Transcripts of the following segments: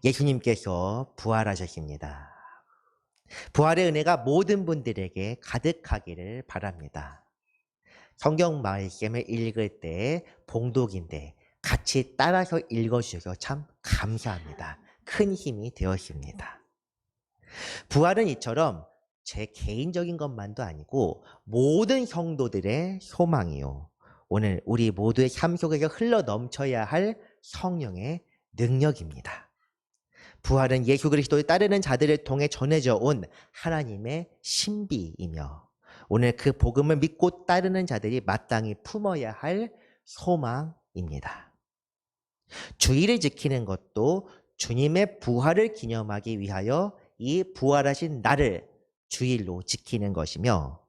예수님께서 부활하셨습니다. 부활의 은혜가 모든 분들에게 가득하기를 바랍니다. 성경 말씀을 읽을 때 봉독인데 같이 따라서 읽어주셔서 참 감사합니다. 큰 힘이 되었습니다. 부활은 이처럼 제 개인적인 것만도 아니고 모든 성도들의 소망이요. 오늘 우리 모두의 삶 속에서 흘러 넘쳐야 할 성령의 능력입니다. 부활은 예수 그리스도를 따르는 자들을 통해 전해져 온 하나님의 신비이며 오늘 그 복음을 믿고 따르는 자들이 마땅히 품어야 할 소망입니다. 주일을 지키는 것도 주님의 부활을 기념하기 위하여 이 부활하신 날을 주일로 지키는 것이며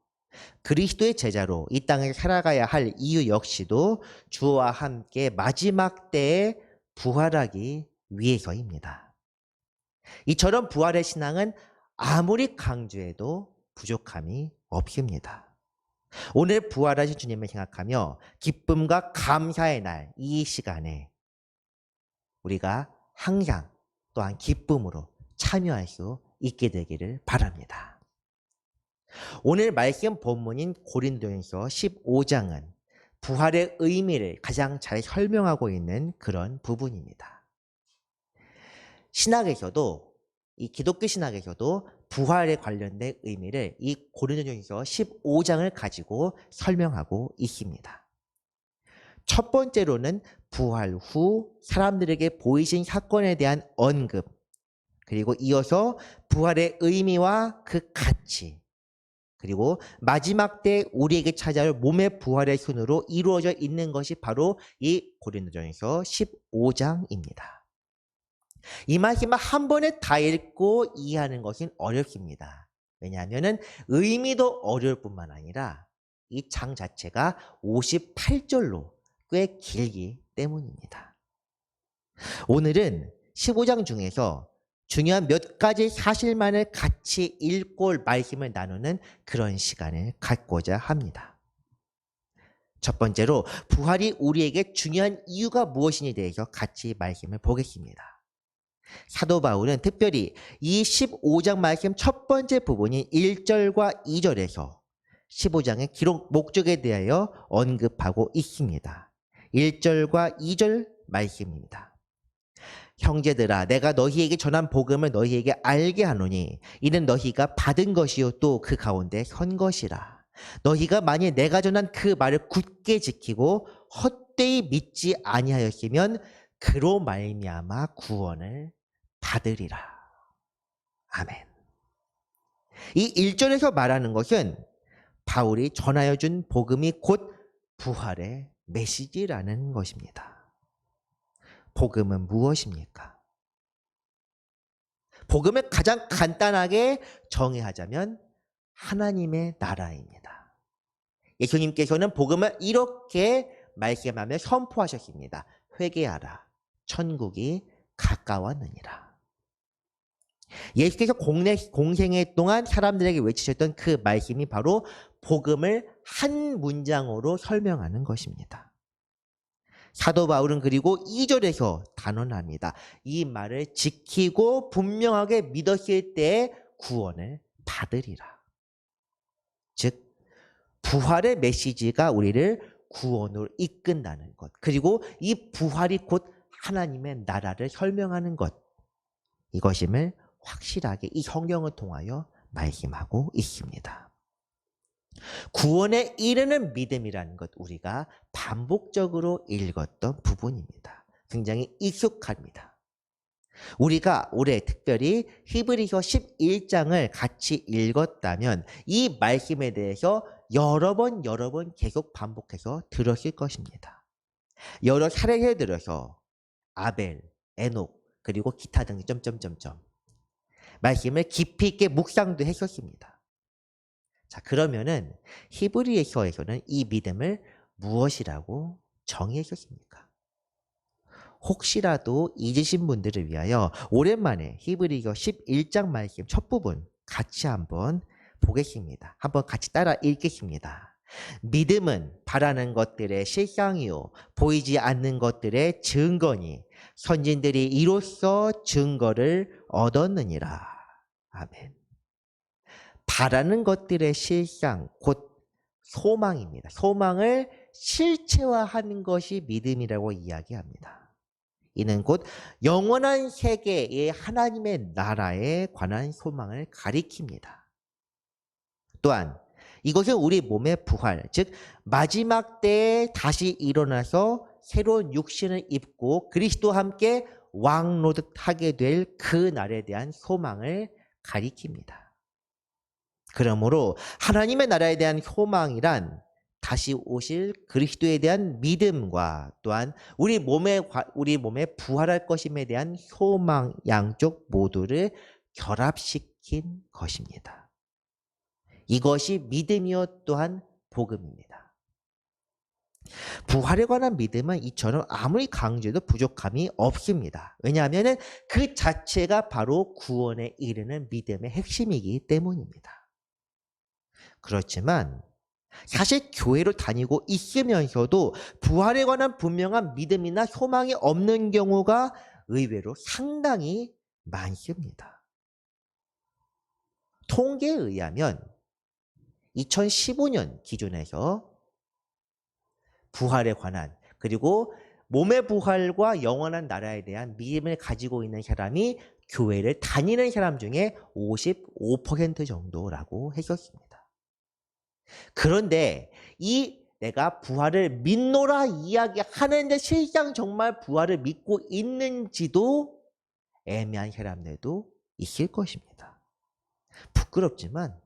그리스도의 제자로 이 땅을 살아가야 할 이유 역시도 주와 함께 마지막 때에 부활하기 위해서입니다. 이처럼 부활의 신앙은 아무리 강조해도 부족함이 없습니다. 오늘 부활하신 주님을 생각하며 기쁨과 감사의 날, 이 시간에 우리가 항상 또한 기쁨으로 참여할 수 있게 되기를 바랍니다. 오늘 말씀 본문인 고린도전서 15장은 부활의 의미를 가장 잘 설명하고 있는 그런 부분입니다. 신학에서도 이 기독교 신학에서도 부활에 관련된 의미를 이 고린도전서 15장을 가지고 설명하고 있습니다. 첫 번째로는 부활 후 사람들에게 보이신 사건에 대한 언급, 그리고 이어서 부활의 의미와 그 가치, 그리고 마지막 때 우리에게 찾아올 몸의 부활의 순으로 이루어져 있는 것이 바로 이 고린도전서 15장입니다. 이 말씀을 한 번에 다 읽고 이해하는 것은 어렵습니다. 왜냐하면 의미도 어려울 뿐만 아니라 이 장 자체가 58절로 꽤 길기 때문입니다. 오늘은 15장 중에서 중요한 몇 가지 사실만을 같이 읽고 말씀을 나누는 그런 시간을 갖고자 합니다. 첫 번째로 부활이 우리에게 중요한 이유가 무엇인지에 대해서 같이 말씀을 보겠습니다. 사도 바울은 특별히 이 15장 말씀 첫 번째 부분인 1절과 2절에서 15장의 기록 목적에 대하여 언급하고 있습니다. 1절과 2절 말씀입니다. 형제들아 내가 너희에게 전한 복음을 너희에게 알게 하노니 이는 너희가 받은 것이요 또 그 가운데 선 것이라. 너희가 만일 내가 전한 그 말을 굳게 지키고 헛되이 믿지 아니하였으면 그로 말미암아 구원을 받으리라. 아멘. 이 1절에서 말하는 것은 바울이 전하여 준 복음이 곧 부활의 메시지라는 것입니다. 복음은 무엇입니까? 복음을 가장 간단하게 정의하자면 하나님의 나라입니다. 예수님께서는 복음을 이렇게 말씀하며 선포하셨습니다. 회개하라. 천국이 가까웠느니라. 예수께서 공생애 동안 사람들에게 외치셨던 그 말씀이 바로 복음을 한 문장으로 설명하는 것입니다. 사도 바울은 그리고 2절에서 단언합니다. 이 말을 지키고 분명하게 믿었을 때에 구원을 받으리라. 즉 부활의 메시지가 우리를 구원으로 이끈다는 것, 그리고 이 부활이 곧 하나님의 나라를 설명하는 것, 이것임을 확실하게 이 성경을 통하여 말씀하고 있습니다. 구원에 이르는 믿음이라는 것 우리가 반복적으로 읽었던 부분입니다. 굉장히 익숙합니다. 우리가 올해 특별히 히브리서 11장을 같이 읽었다면 이 말씀에 대해서 여러 번 계속 반복해서 들었을 것입니다. 여러 사례에 들어서 아벨, 에녹, 그리고 기타 등의 점점점점 말씀을 깊이 있게 묵상도 했었습니다. 자, 그러면은 히브리서에서는 이 믿음을 무엇이라고 정의했었습니까? 혹시라도 잊으신 분들을 위하여 오랜만에 히브리서 11장 말씀 첫 부분 같이 한번 보겠습니다. 한번 같이 따라 읽겠습니다. 믿음은 바라는 것들의 실상이요 보이지 않는 것들의 증거니 선진들이 이로써 증거를 얻었느니라. 아멘. 바라는 것들의 실상, 곧 소망입니다. 소망을 실체화하는 것이 믿음이라고 이야기합니다. 이는 곧 영원한 세계의 하나님의 나라에 관한 소망을 가리킵니다. 또한 이것은 우리 몸의 부활, 즉 마지막 때에 다시 일어나서 새로운 육신을 입고 그리스도와 함께 왕노릇하게 될 그 날에 대한 소망을 가리킵니다. 그러므로 하나님의 나라에 대한 소망이란 다시 오실 그리스도에 대한 믿음과 또한 우리 몸에 부활할 것임에 대한 소망 양쪽 모두를 결합시킨 것입니다. 이것이 믿음이요 또한 복음입니다. 부활에 관한 믿음은 이처럼 아무리 강조해도 부족함이 없습니다. 왜냐하면 그 자체가 바로 구원에 이르는 믿음의 핵심이기 때문입니다. 그렇지만 사실 교회를 다니고 있으면서도 부활에 관한 분명한 믿음이나 소망이 없는 경우가 의외로 상당히 많습니다. 통계에 의하면 2015년 기준에서 부활에 관한 그리고 몸의 부활과 영원한 나라에 대한 믿음을 가지고 있는 사람이 교회를 다니는 사람 중에 55% 정도라고 했었습니다. 그런데 이 내가 부활을 믿노라 이야기하는데 실상 정말 부활을 믿고 있는지도 애매한 사람들도 있을 것입니다. 부끄럽지만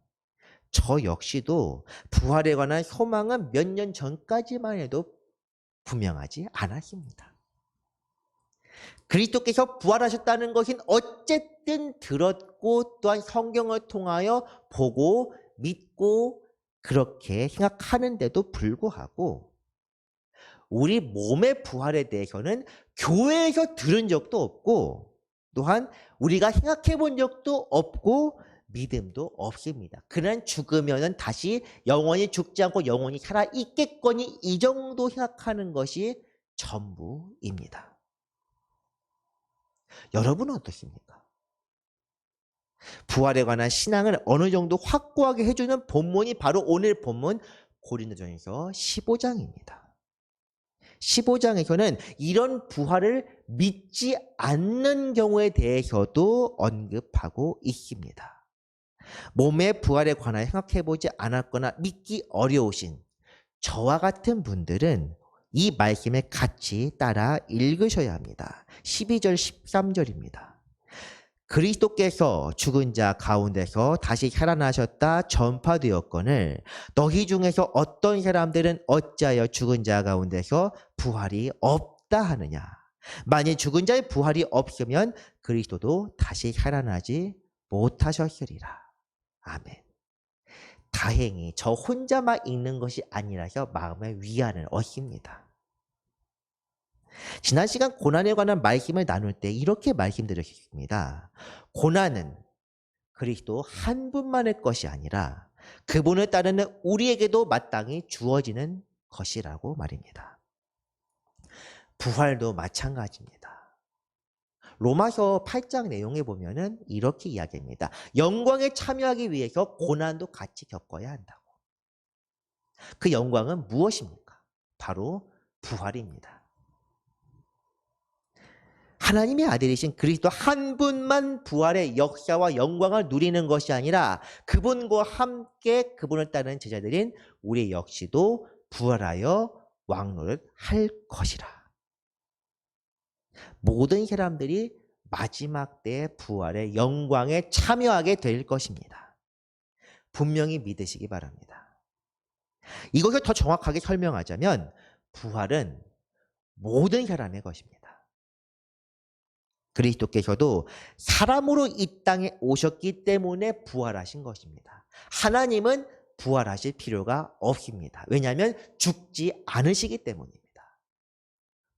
저 역시도 부활에 관한 소망은 몇 년 전까지만 해도 분명하지 않았습니다. 그리스도께서 부활하셨다는 것은 어쨌든 들었고 또한 성경을 통하여 보고 믿고 그렇게 생각하는데도 불구하고 우리 몸의 부활에 대해서는 교회에서 들은 적도 없고 또한 우리가 생각해 본 적도 없고 믿음도 없습니다. 그는 죽으면 다시 영원히 죽지 않고 영원히 살아있겠거니 이 정도 생각하는 것이 전부입니다. 여러분은 어떻습니까? 부활에 관한 신앙을 어느 정도 확고하게 해주는 본문이 바로 오늘 본문 고린도전서 15장입니다. 15장에서는 이런 부활을 믿지 않는 경우에 대해서도 언급하고 있습니다. 몸의 부활에 관하여 생각해보지 않았거나 믿기 어려우신 저와 같은 분들은 이 말씀을 같이 따라 읽으셔야 합니다. 12절 13절입니다. 그리스도께서 죽은 자 가운데서 다시 살아나셨다 전파되었거늘 너희 중에서 어떤 사람들은 어찌하여 죽은 자 가운데서 부활이 없다 하느냐. 만일 죽은 자의 부활이 없으면 그리스도도 다시 살아나지 못하셨으리라. 아멘. 다행히 저 혼자만 읽는 것이 아니라서 마음의 위안을 얻습니다. 지난 시간 고난에 관한 말씀을 나눌 때 이렇게 말씀드렸습니다. 고난은 그리스도 한 분만의 것이 아니라 그분을 따르는 우리에게도 마땅히 주어지는 것이라고 말입니다. 부활도 마찬가지입니다. 로마서 8장 내용에 보면은 이렇게 이야기합니다. 영광에 참여하기 위해서 고난도 같이 겪어야 한다고. 그 영광은 무엇입니까? 바로 부활입니다. 하나님의 아들이신 그리스도 한 분만 부활의 역사와 영광을 누리는 것이 아니라 그분과 함께 그분을 따르는 제자들인 우리 역시도 부활하여 왕노릇 할 것이라. 모든 사람들이 마지막 때의 부활의 영광에 참여하게 될 것입니다. 분명히 믿으시기 바랍니다. 이것을 더 정확하게 설명하자면 부활은 모든 사람의 것입니다. 그리스도께서도 사람으로 이 땅에 오셨기 때문에 부활하신 것입니다. 하나님은 부활하실 필요가 없습니다. 왜냐하면 죽지 않으시기 때문입니다.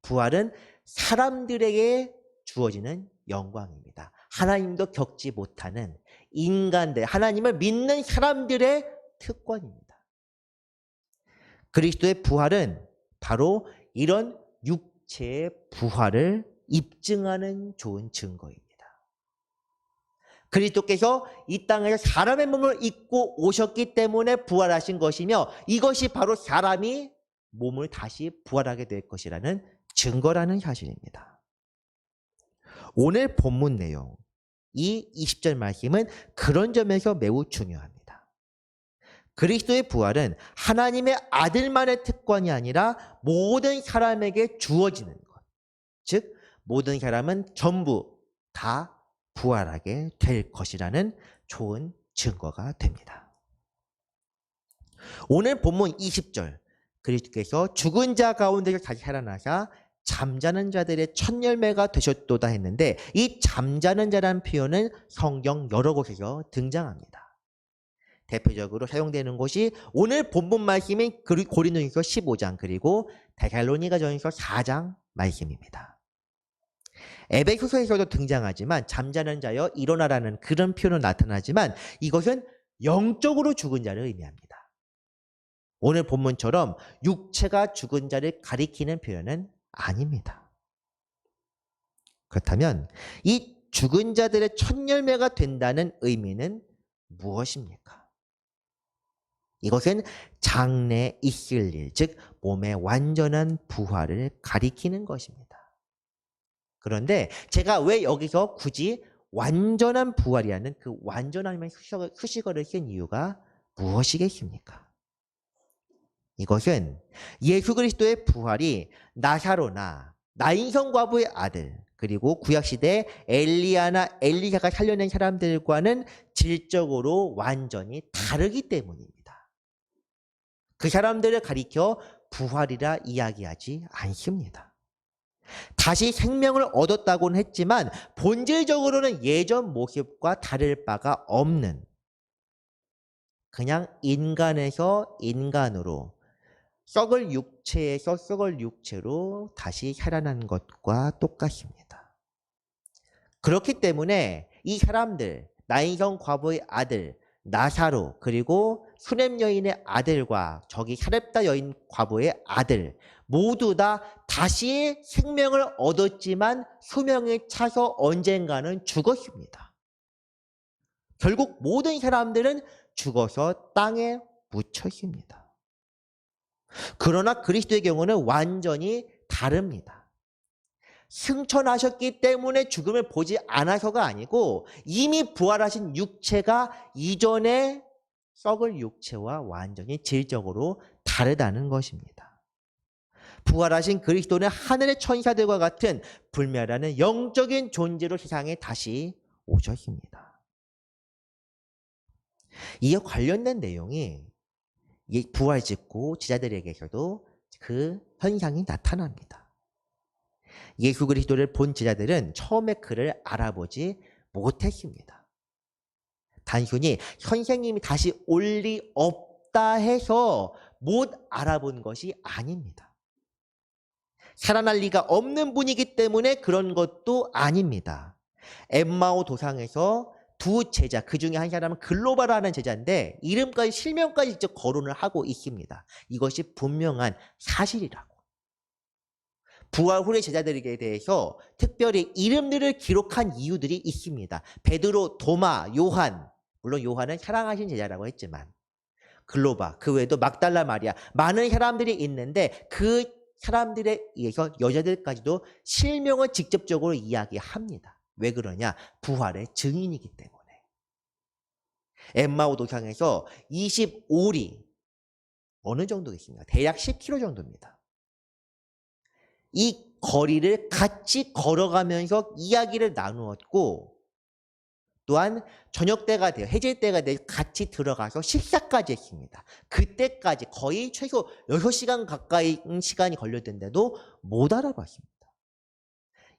부활은 사람들에게 주어지는 영광입니다. 하나님도 겪지 못하는 인간들, 하나님을 믿는 사람들의 특권입니다. 그리스도의 부활은 바로 이런 육체의 부활을 입증하는 좋은 증거입니다. 그리스도께서 이 땅에서 사람의 몸을 입고 오셨기 때문에 부활하신 것이며 이것이 바로 사람이 몸을 다시 부활하게 될 것이라는 증거라는 사실입니다. 오늘 본문 내용, 이 20절 말씀은 그런 점에서 매우 중요합니다. 그리스도의 부활은 하나님의 아들만의 특권이 아니라 모든 사람에게 주어지는 것. 즉 모든 사람은 전부 다 부활하게 될 것이라는 좋은 증거가 됩니다. 오늘 본문 20절, 그리스도께서 죽은 자 가운데서 다시 살아나사 잠자는 자들의 첫 열매가 되셨도다 했는데 이 잠자는 자라는 표현은 성경 여러 곳에서 등장합니다. 대표적으로 사용되는 곳이 오늘 본문 말씀인 고린도전서 15장 그리고 데살로니가전서 4장 말씀입니다. 에베소서에서도 등장하지만 잠자는 자여 일어나라는 그런 표현은 나타나지만 이것은 영적으로 죽은 자를 의미합니다. 오늘 본문처럼 육체가 죽은 자를 가리키는 표현은 아닙니다. 그렇다면 이 죽은 자들의 첫 열매가 된다는 의미는 무엇입니까? 이것은 장래에 있을 일, 즉 몸의 완전한 부활을 가리키는 것입니다. 그런데 제가 왜 여기서 굳이 완전한 부활이라는 그 완전함의 수식어를 쓴 이유가 무엇이겠습니까? 이것은 예수 그리스도의 부활이 나사로나 나인성 과부의 아들 그리고 구약시대 엘리야나 엘리사가 살려낸 사람들과는 질적으로 완전히 다르기 때문입니다. 그 사람들을 가리켜 부활이라 이야기하지 않습니다. 다시 생명을 얻었다고는 했지만 본질적으로는 예전 모습과 다를 바가 없는 그냥 인간에서 인간으로 썩을 육체에서 썩을 육체로 다시 살아난 것과 똑같습니다. 그렇기 때문에 이 사람들 나인성 과부의 아들 나사로 그리고 수냄 여인의 아들과 저기 사렙다 여인 과부의 아들 모두 다 다시 생명을 얻었지만 수명에 차서 언젠가는 죽었습니다. 결국 모든 사람들은 죽어서 땅에 묻혔습니다. 그러나 그리스도의 경우는 완전히 다릅니다. 승천하셨기 때문에 죽음을 보지 않아서가 아니고 이미 부활하신 육체가 이전에 썩을 육체와 완전히 질적으로 다르다는 것입니다. 부활하신 그리스도는 하늘의 천사들과 같은 불멸하는 영적인 존재로 세상에 다시 오셨습니다. 이에 관련된 내용이 부활 직후 제자들에게서도 그 현상이 나타납니다. 예수 그리스도를 본 제자들은 처음에 그를 알아보지 못했습니다. 단순히 선생님이 다시 올 리 없다 해서 못 알아본 것이 아닙니다. 살아날 리가 없는 분이기 때문에 그런 것도 아닙니다. 엠마오 도상에서 두 제자, 그 중에 한 사람은 글로바라는 제자인데 이름까지 실명까지 직접 거론을 하고 있습니다. 이것이 분명한 사실이라고. 부활 후의 제자들에게 대해서 특별히 이름들을 기록한 이유들이 있습니다. 베드로, 도마, 요한, 물론 요한은 사랑하신 제자라고 했지만 글로바, 그 외에도 막달라 마리아, 많은 사람들이 있는데 그 사람들에 의해서 여자들까지도 실명을 직접적으로 이야기합니다. 왜 그러냐? 부활의 증인이기 때문에. 엠마오 도상에서 25리 어느 정도겠습니까? 대략 10km 정도입니다. 이 거리를 같이 걸어가면서 이야기를 나누었고 또한 저녁 때가 돼요. 해질 때가 돼요. 같이 들어가서 식사까지 했습니다. 그때까지 거의 최소 6시간 가까이 시간이 걸렸는데도 못 알아봤습니다.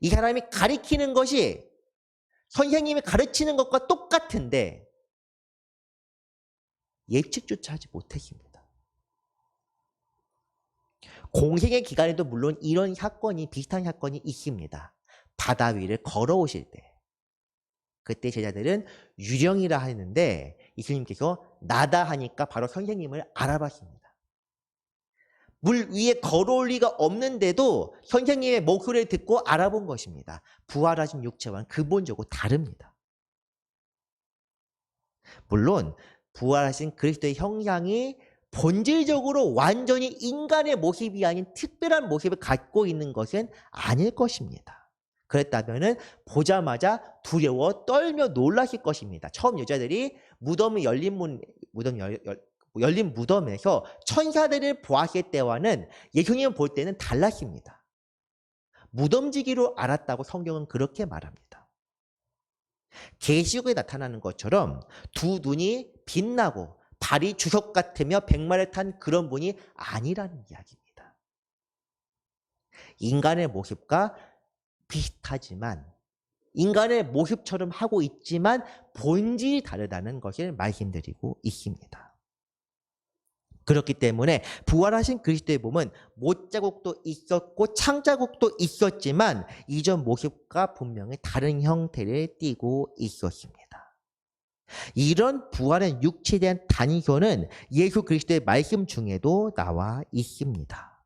이 사람이 가리키는 것이 선생님이 가르치는 것과 똑같은데 예측조차 하지 못했습니다. 공생의 기간에도 물론 이런 사건이 비슷한 사건이 있습니다. 바다 위를 걸어오실 때 그때 제자들은 유령이라 하는데 예수님께서 나다 하니까 바로 선생님을 알아봤습니다. 물 위에 걸어올 리가 없는데도 선생님의 목소리를 듣고 알아본 것입니다. 부활하신 육체와는 근본적으로 다릅니다. 물론 부활하신 그리스도의 형상이 본질적으로 완전히 인간의 모습이 아닌 특별한 모습을 갖고 있는 것은 아닐 것입니다. 그랬다면 보자마자 두려워 떨며 놀라실 것입니다. 처음 여자들이 열린 무덤에서 천사들을 보았을 때와는 예수님을 볼 때는 달랐습니다. 무덤지기로 알았다고 성경은 그렇게 말합니다. 계시록에 나타나는 것처럼 두 눈이 빛나고 발이 주석 같으며 백마를 탄 그런 분이 아니라는 이야기입니다. 인간의 모습과 비슷하지만 인간의 모습처럼 하고 있지만 본질이 다르다는 것을 말씀드리고 있습니다. 그렇기 때문에 부활하신 그리스도의 몸은 못자국도 있었고 창자국도 있었지만 이전 모습과 분명히 다른 형태를 띠고 있었습니다. 이런 부활한 육체에 대한 단서는 예수 그리스도의 말씀 중에도 나와 있습니다.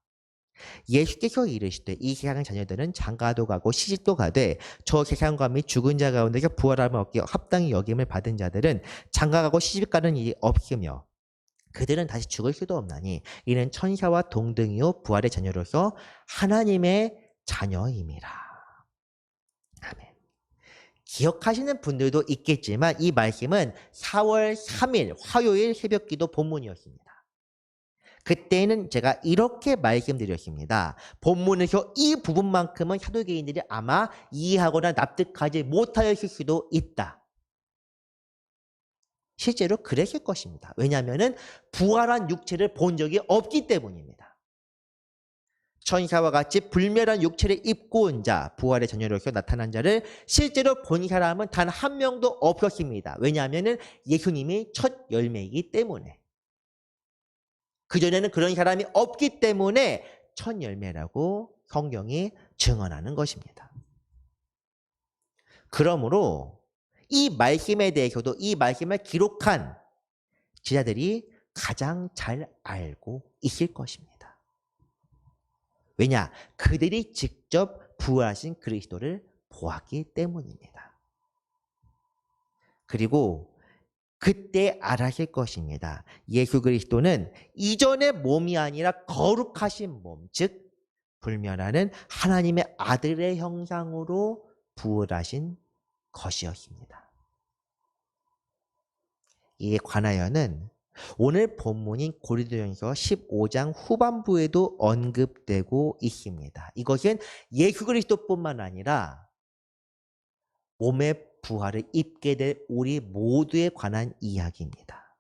예수께서 이르시되 이 세상의 자녀들은 장가도 가고 시집도 가되 저 세상과 및 죽은 자 가운데서 부활함을 얻기 합당히 여김을 받은 자들은 장가가고 시집 가는 일이 없으며 그들은 다시 죽을 수도 없나니 이는 천사와 동등이요 부활의 자녀로서 하나님의 자녀임이라. 아멘. 기억하시는 분들도 있겠지만 이 말씀은 4월 3일 화요일 새벽기도 본문이었습니다. 그때는 제가 이렇게 말씀드렸습니다. 본문에서 이 부분만큼은 사도계인들이 아마 이해하거나 납득하지 못하였을 수도 있다. 실제로 그랬을 것입니다. 왜냐하면 부활한 육체를 본 적이 없기 때문입니다. 천사와 같이 불멸한 육체를 입고 온 자, 부활의 자녀로서 나타난 자를 실제로 본 사람은 단 한 명도 없었습니다. 왜냐하면 예수님이 첫 열매이기 때문에. 그전에는 그런 사람이 없기 때문에 첫 열매라고 성경이 증언하는 것입니다. 그러므로 이 말씀에 대해서도 이 말씀을 기록한 지자들이 가장 잘 알고 있을 것입니다. 왜냐? 그들이 직접 부활하신 그리스도를 보았기 때문입니다. 그리고 그때 알아실 것입니다. 예수 그리스도는 이전의 몸이 아니라 거룩하신 몸, 즉 불멸하는 하나님의 아들의 형상으로 부활하신 것이었습니다. 이에 관하여는 오늘 본문인 고린도전서 15장 후반부에도 언급되고 있습니다. 이것은 예수 그리스도뿐만 아니라 몸의 부활을 입게 될 우리 모두에 관한 이야기입니다.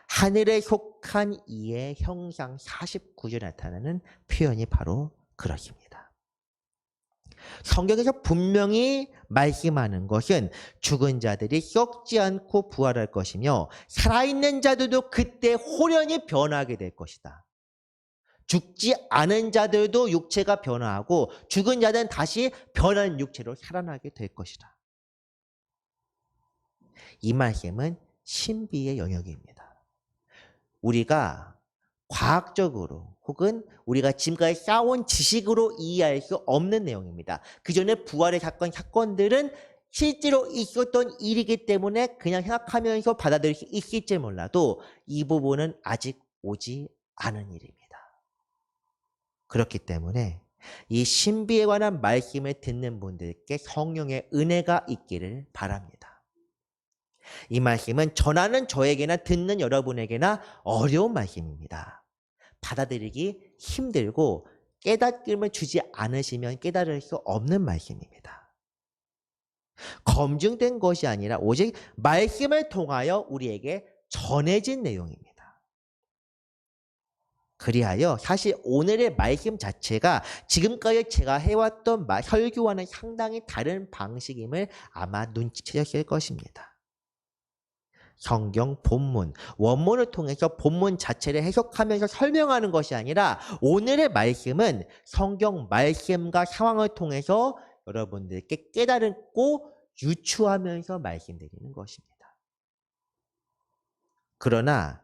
하늘에 속한 이의 형상 49절에 나타나는 표현이 바로 그렇습니다. 성경에서 분명히 말씀하는 것은 죽은 자들이 썩지 않고 부활할 것이며 살아있는 자들도 그때 호련히 변하게 될 것이다. 죽지 않은 자들도 육체가 변화하고 죽은 자들은 다시 변한 육체로 살아나게 될 것이다. 이 말씀은 신비의 영역입니다. 우리가 과학적으로 혹은 우리가 지금까지 쌓아온 지식으로 이해할 수 없는 내용입니다. 그전에 부활의 사건들은 실제로 있었던 일이기 때문에 그냥 생각하면서 받아들일 수 있을지 몰라도 이 부분은 아직 오지 않은 일입니다. 그렇기 때문에 이 신비에 관한 말씀을 듣는 분들께 성령의 은혜가 있기를 바랍니다. 이 말씀은 전하는 저에게나 듣는 여러분에게나 어려운 말씀입니다. 받아들이기 힘들고 깨닫음을 주지 않으시면 깨달을 수 없는 말씀입니다. 검증된 것이 아니라 오직 말씀을 통하여 우리에게 전해진 내용입니다. 그리하여 사실 오늘의 말씀 자체가 지금까지 제가 해왔던 설교와는 상당히 다른 방식임을 아마 눈치채셨을 것입니다. 성경 본문, 원문을 통해서 본문 자체를 해석하면서 설명하는 것이 아니라 오늘의 말씀은 성경 말씀과 상황을 통해서 여러분들께 깨달고 유추하면서 말씀드리는 것입니다. 그러나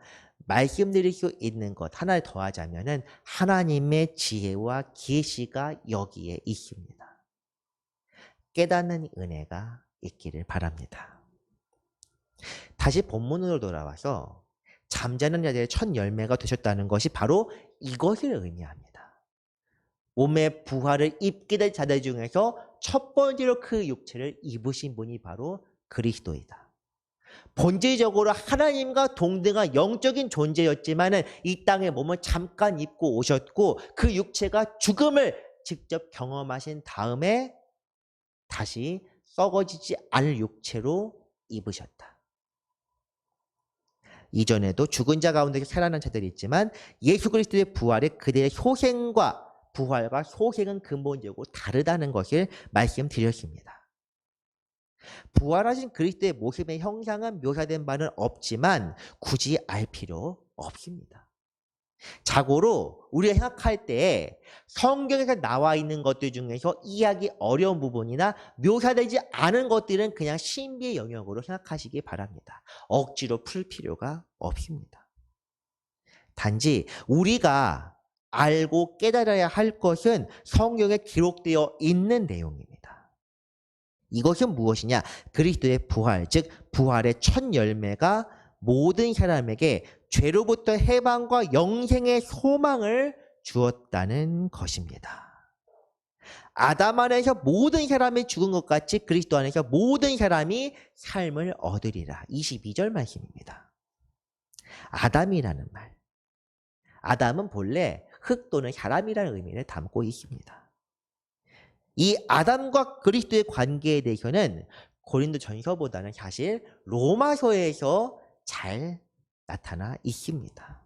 말씀드릴 수 있는 것 하나를 더하자면은 하나님의 지혜와 계시가 여기에 있습니다. 깨닫는 은혜가 있기를 바랍니다. 다시 본문으로 돌아와서 잠자는 자들의 첫 열매가 되셨다는 것이 바로 이것을 의미합니다. 몸의 부활을 입게 될 자들 중에서 첫 번째로 그 육체를 입으신 분이 바로 그리스도이다. 본질적으로 하나님과 동등한 영적인 존재였지만 이 땅의 몸을 잠깐 입고 오셨고 그 육체가 죽음을 직접 경험하신 다음에 다시 썩어지지 않을 육체로 입으셨다. 이전에도 죽은 자 가운데서 살아난 자들이 있지만 예수 그리스도의 부활에 그들의 효생과 부활과 효생은 근본적으로 다르다는 것을 말씀드렸습니다. 부활하신 그리스도의 모습의 형상은 묘사된 바는 없지만 굳이 알 필요 없습니다. 자고로 우리가 생각할 때 성경에서 나와 있는 것들 중에서 이해하기 어려운 부분이나 묘사되지 않은 것들은 그냥 신비의 영역으로 생각하시기 바랍니다. 억지로 풀 필요가 없습니다. 단지 우리가 알고 깨달아야 할 것은 성경에 기록되어 있는 내용입니다. 이것은 무엇이냐? 그리스도의 부활, 즉 부활의 첫 열매가 모든 사람에게 죄로부터 해방과 영생의 소망을 주었다는 것입니다. 아담 안에서 모든 사람이 죽은 것 같이 그리스도 안에서 모든 사람이 삶을 얻으리라. 22절 말씀입니다. 아담이라는 말. 아담은 본래 흙 또는 사람이라는 의미를 담고 있습니다. 이 아담과 그리스도의 관계에 대해서는 고린도전서보다는 사실 로마서에서 잘 나타나 있습니다.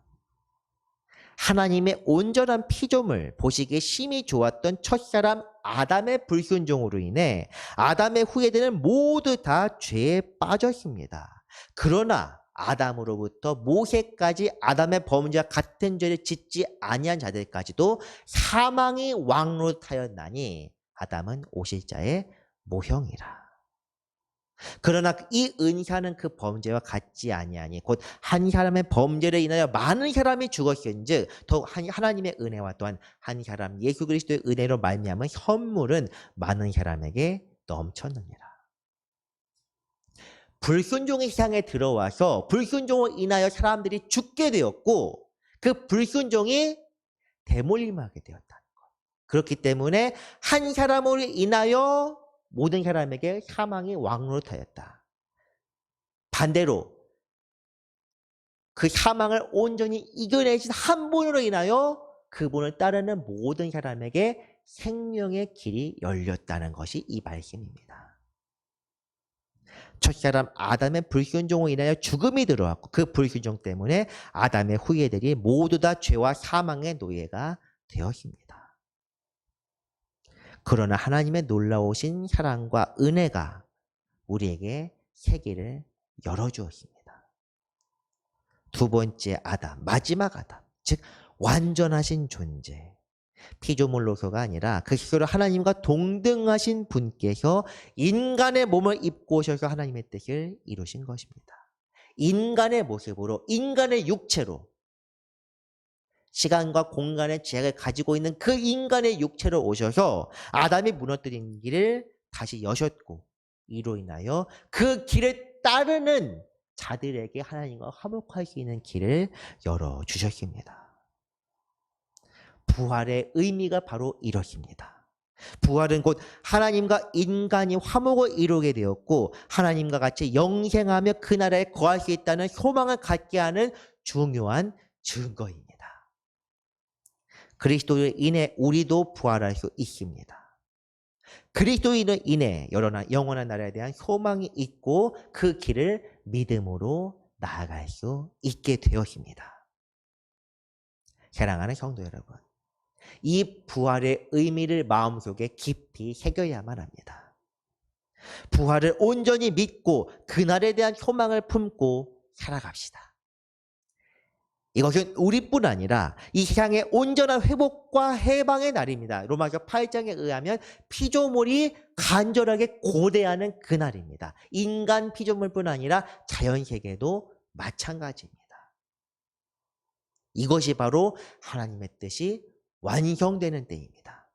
하나님의 온전한 피조물 보시기에 심히 좋았던 첫사람 아담의 불순종으로 인해 아담의 후예들은 모두 다 죄에 빠졌습니다. 그러나 아담으로부터 모세까지 아담의 범죄와 같은 죄를 짓지 아니한 자들까지도 사망이 왕노릇하였나니 아담은 오실 자의 모형이라. 그러나 이 은사는 그 범죄와 같지 아니하니 곧 한 사람의 범죄를 인하여 많은 사람이 죽었은즉 더욱 하나님의 은혜와 또한 한 사람 예수 그리스도의 은혜로 말미암은 선물은 많은 사람에게 넘쳤느니라. 불순종의 세상에 들어와서 불순종을 인하여 사람들이 죽게 되었고 그 불순종이 대물림하게 되었다는 것. 그렇기 때문에 한 사람으로 인하여 모든 사람에게 사망이 왕노릇하였다. 반대로 그 사망을 온전히 이겨내신 한 분으로 인하여 그분을 따르는 모든 사람에게 생명의 길이 열렸다는 것이 이 말씀입니다. 첫사람 아담의 불순종으로 인하여 죽음이 들어왔고 그 불순종 때문에 아담의 후예들이 모두 다 죄와 사망의 노예가 되었습니다. 그러나 하나님의 놀라우신 사랑과 은혜가 우리에게 세계를 열어주었습니다. 두 번째 아담, 마지막 아담, 즉 완전하신 존재. 피조물로서가 아니라 그 스스로 하나님과 동등하신 분께서 인간의 몸을 입고 오셔서 하나님의 뜻을 이루신 것입니다. 인간의 모습으로, 인간의 육체로 시간과 공간의 제약을 가지고 있는 그 인간의 육체로 오셔서 아담이 무너뜨린 길을 다시 여셨고 이로 인하여 그 길을 따르는 자들에게 하나님과 화목할 수 있는 길을 열어주셨습니다. 부활의 의미가 바로 이렇습니다. 부활은 곧 하나님과 인간이 화목을 이루게 되었고 하나님과 같이 영생하며 그 나라에 거할 수 있다는 소망을 갖게 하는 중요한 증거입니다. 그리스도로 인해 우리도 부활할 수 있습니다. 그리스도인으로 인해 영원한 나라에 대한 소망이 있고 그 길을 믿음으로 나아갈 수 있게 되었습니다. 사랑하는 성도 여러분, 이 부활의 의미를 마음속에 깊이 새겨야만 합니다. 부활을 온전히 믿고 그날에 대한 소망을 품고 살아갑시다. 이것은 우리뿐 아니라 이 세상의 온전한 회복과 해방의 날입니다. 로마서 8장에 의하면 피조물이 간절하게 고대하는 그날입니다. 인간 피조물뿐 아니라 자연세계도 마찬가지입니다. 이것이 바로 하나님의 뜻이 완성되는 때입니다.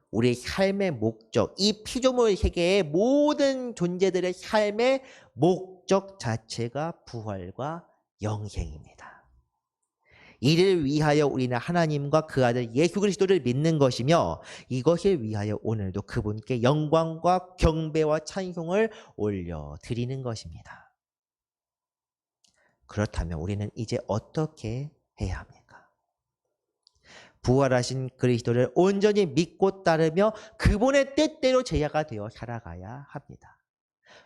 우리 삶의 목적, 이 피조물 세계의 모든 존재들의 삶의 목적 자체가 부활과 영생입니다. 이를 위하여 우리는 하나님과 그 아들 예수 그리스도를 믿는 것이며 이것을 위하여 오늘도 그분께 영광과 경배와 찬송을 올려드리는 것입니다. 그렇다면 우리는 이제 어떻게 해야 합니까? 부활하신 그리스도를 온전히 믿고 따르며 그분의 뜻대로 제자가 되어 살아가야 합니다.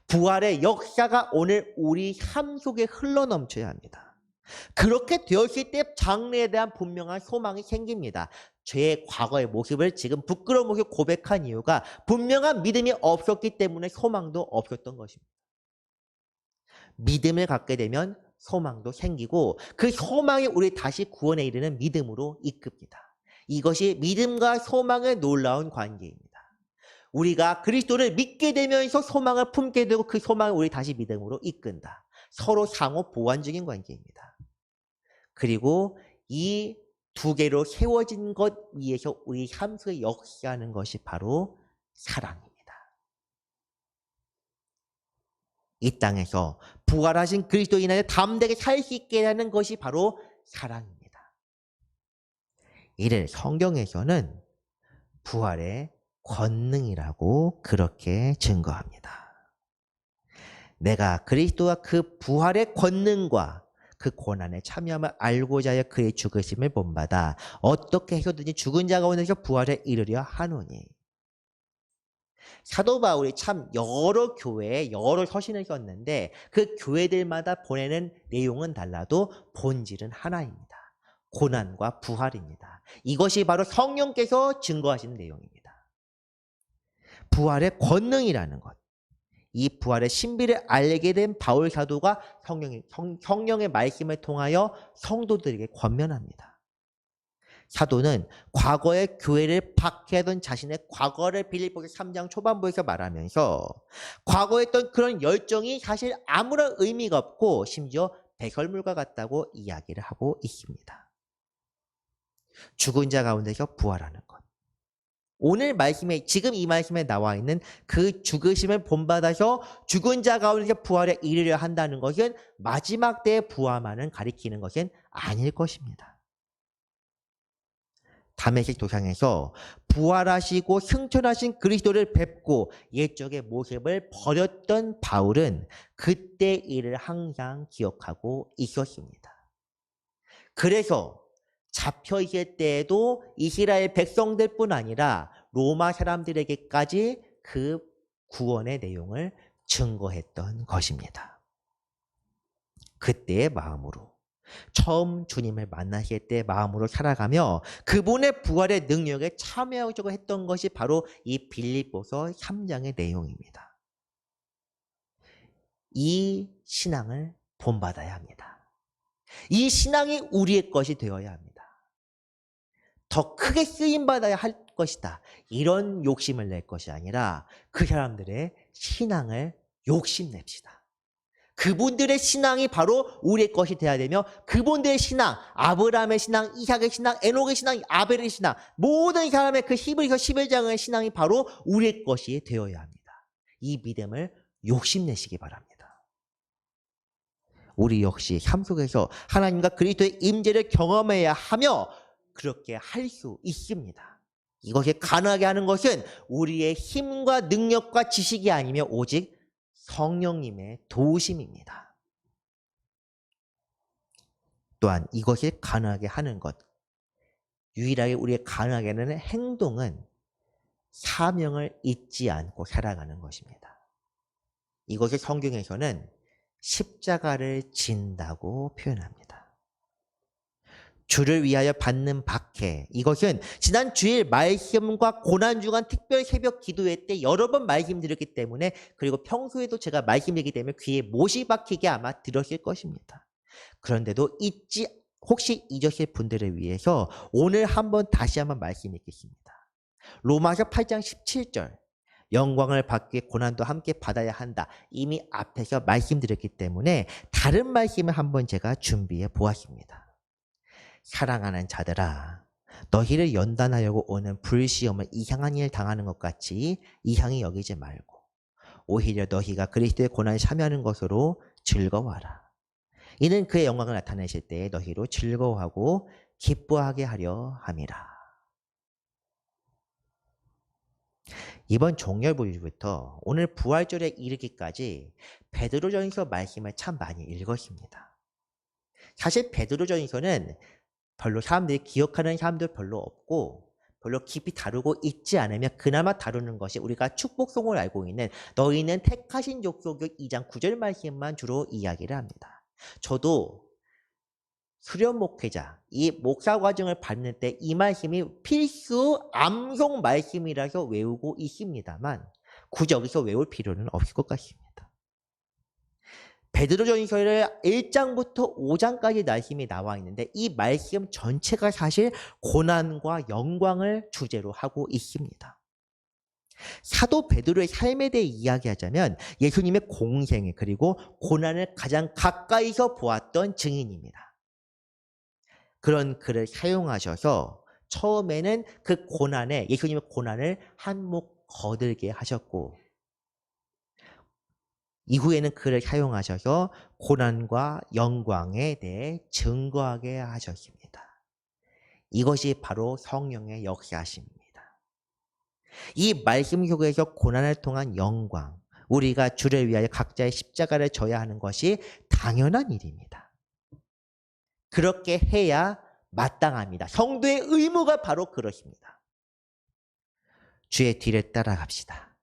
부활의 역사가 오늘 우리 삶 속에 흘러넘쳐야 합니다. 그렇게 되었을 때 장래에 대한 분명한 소망이 생깁니다. 제 과거의 모습을 지금 부끄러운 모습 고백한 이유가 분명한 믿음이 없었기 때문에 소망도 없었던 것입니다. 믿음을 갖게 되면 소망도 생기고 그 소망이 우리 다시 구원에 이르는 믿음으로 이끕니다. 이것이 믿음과 소망의 놀라운 관계입니다. 우리가 그리스도를 믿게 되면서 소망을 품게 되고 그 소망을 우리 다시 믿음으로 이끈다. 서로 상호 보완적인 관계입니다. 그리고 이 두 개로 세워진 것 위에서 우리 삶 속에 역사하는 것이 바로 사랑입니다. 이 땅에서 부활하신 그리스도 인하여 담대하게 살 수 있게 하는 것이 바로 사랑입니다. 이를 성경에서는 부활의 권능이라고 그렇게 증거합니다. 내가 그리스도와 그 부활의 권능과 그 고난에 참여함을 알고자 하여 그의 죽으심을 본받아 어떻게 해서든지 죽은 자 가운데서 부활에 이르려 하노니. 사도 바울이 참 여러 교회에 여러 서신을 썼는데 그 교회들마다 보내는 내용은 달라도 본질은 하나입니다. 고난과 부활입니다. 이것이 바로 성령께서 증거하시는 내용입니다. 부활의 권능이라는 것. 이 부활의 신비를 알게 된 바울 사도가 성령의 말씀을 통하여 성도들에게 권면합니다. 사도는 과거의 교회를 박해하던 자신의 과거를 빌립보서 3장 초반부에서 말하면서 과거에 했던 그런 열정이 사실 아무런 의미가 없고 심지어 배설물과 같다고 이야기를 하고 있습니다. 죽은 자 가운데서 부활하는 것. 오늘 말씀에 지금 이 말씀에 나와 있는 그 죽으심을 본받아서 죽은 자 가운데서 부활에 이르려 한다는 것은 마지막 때의 부활만을 가리키는 것은 아닐 것입니다. 다메섹 도상에서 부활하시고 승천하신 그리스도를 뵙고 옛적의 모습을 버렸던 바울은 그때 일을 항상 기억하고 있었습니다. 그래서 잡혀 있을 때에도 이스라엘 백성들뿐 아니라 로마 사람들에게까지 그 구원의 내용을 증거했던 것입니다. 그때의 마음으로 처음 주님을 만나실 때 마음으로 살아가며 그분의 부활의 능력에 참여하려고 했던 것이 바로 이 빌립보서 3장의 내용입니다. 이 신앙을 본받아야 합니다. 이 신앙이 우리의 것이 되어야 합니다. 더 크게 쓰임받아야 할 것이다. 이런 욕심을 낼 것이 아니라 그 사람들의 신앙을 욕심냅시다. 그분들의 신앙이 바로 우리의 것이 되어야 되며 그분들의 신앙, 아브라함의 신앙, 이삭의 신앙, 에녹의 신앙, 아벨의 신앙, 모든 사람의 그 히브리서 11장의 신앙이 바로 우리의 것이 되어야 합니다. 이 믿음을 욕심내시기 바랍니다. 우리 역시 삶 속에서 하나님과 그리스도의 임재를 경험해야 하며 그렇게 할 수 있습니다. 이것이 가능하게 하는 것은 우리의 힘과 능력과 지식이 아니며 오직 성령님의 도우심입니다. 또한 이것이 가능하게 하는 것, 유일하게 우리의 가능하게 하는 행동은 사명을 잊지 않고 살아가는 것입니다. 이것을 성경에서는 십자가를 진다고 표현합니다. 주를 위하여 받는 박해, 이것은 지난 주일 말씀과 고난 주간 특별 새벽 기도회 때 여러 번 말씀드렸기 때문에 그리고 평소에도 제가 말씀드리기 때문에 귀에 못이 박히게 아마 들었을 것입니다. 그런데도 혹시 잊으실 분들을 위해서 오늘 다시 한번 말씀 읽겠습니다. 로마서 8장 17절 영광을 받기 고난도 함께 받아야 한다. 이미 앞에서 말씀드렸기 때문에 다른 말씀을 한번 제가 준비해 보았습니다. 사랑하는 자들아, 너희를 연단하려고 오는 불시험을 이상한 일 당하는 것 같이 이상히 여기지 말고 오히려 너희가 그리스도의 고난에 참여하는 것으로 즐거워하라. 이는 그의 영광을 나타내실 때에 너희로 즐거워하고 기뻐하게 하려 함이라. 이번 종려부터 오늘 부활절에 이르기까지 베드로전서 말씀을 참 많이 읽었습니다. 사실 베드로전서는 별로 사람들이 기억하는 사람도 별로 없고 별로 깊이 다루고 있지 않으면 그나마 다루는 것이 우리가 축복송을 알고 있는 너희는 택하신 족속의 2장 9절 말씀만 주로 이야기를 합니다. 저도 수련 목회자, 이 목사 과정을 받는 때 이 말씀이 필수 암송 말씀이라서 외우고 있습니다만 굳이 여기서 외울 필요는 없을 것 같습니다. 베드로전서를 1장부터 5장까지 말씀이 나와 있는데 이 말씀 전체가 사실 고난과 영광을 주제로 하고 있습니다. 사도 베드로의 삶에 대해 이야기하자면 예수님의 공생애 그리고 고난을 가장 가까이서 보았던 증인입니다. 그런 글을 사용하셔서 처음에는 그 고난에 예수님의 고난을 한몫 거들게 하셨고 이후에는 그를 사용하셔서 고난과 영광에 대해 증거하게 하셨습니다. 이것이 바로 성령의 역사십니다. 이 말씀 속에서 고난을 통한 영광, 우리가 주를 위하여 각자의 십자가를 져야 하는 것이 당연한 일입니다. 그렇게 해야 마땅합니다. 성도의 의무가 바로 그것입니다. 주의 뒤를 따라갑시다.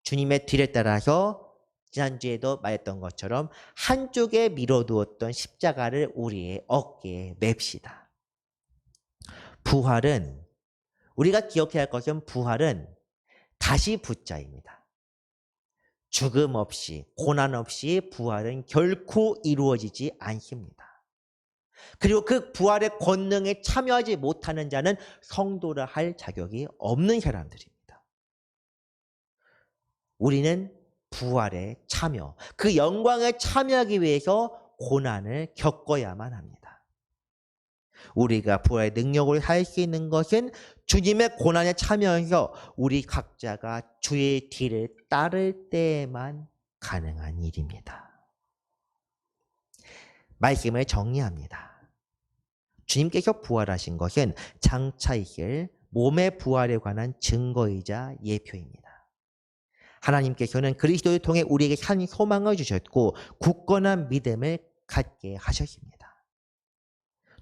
주님의 뒤를 따라서 지난주에도 말했던 것처럼 한쪽에 밀어두었던 십자가를 우리의 어깨에 맵시다. 부활은 우리가 기억해야 할 것은 부활은 다시 붙자입니다. 죽음 없이 고난 없이 부활은 결코 이루어지지 않습니다. 그리고 그 부활의 권능에 참여하지 못하는 자는 성도라 할 자격이 없는 사람들입니다. 우리는 부활에 참여, 그 영광에 참여하기 위해서 고난을 겪어야만 합니다. 우리가 부활의 능력을 할 수 있는 것은 주님의 고난에 참여해서 우리 각자가 주의 뒤를 따를 때에만 가능한 일입니다. 말씀을 정리합니다. 주님께서 부활하신 것은 장차 있을 몸의 부활에 관한 증거이자 예표입니다. 하나님께서는 그리스도를 통해 우리에게 산 소망을 주셨고 굳건한 믿음을 갖게 하셨습니다.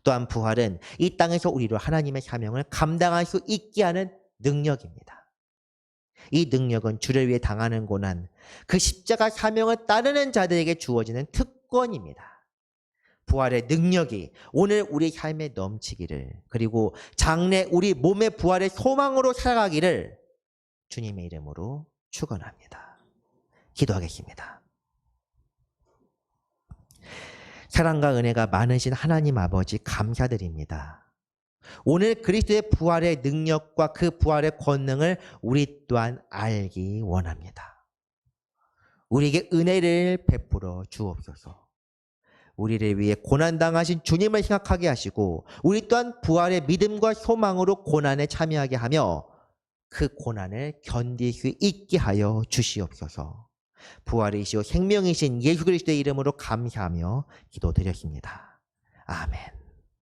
또한 부활은 이 땅에서 우리로 하나님의 사명을 감당할 수 있게 하는 능력입니다. 이 능력은 주를 위해 당하는 고난, 그 십자가 사명을 따르는 자들에게 주어지는 특권입니다. 부활의 능력이 오늘 우리 삶에 넘치기를, 그리고 장래 우리 몸의 부활의 소망으로 살아가기를 주님의 이름으로 축원합니다. 기도하겠습니다. 사랑과 은혜가 많으신 하나님 아버지 감사드립니다. 오늘 그리스도의 부활의 능력과 그 부활의 권능을 우리 또한 알기 원합니다. 우리에게 은혜를 베풀어 주옵소서. 우리를 위해 고난당하신 주님을 생각하게 하시고 우리 또한 부활의 믿음과 소망으로 고난에 참여하게 하며 그 고난을 견딜 수 있게 하여 주시옵소서. 부활이시오 생명이신 예수 그리스도의 이름으로 감사하며 기도드렸습니다. 아멘.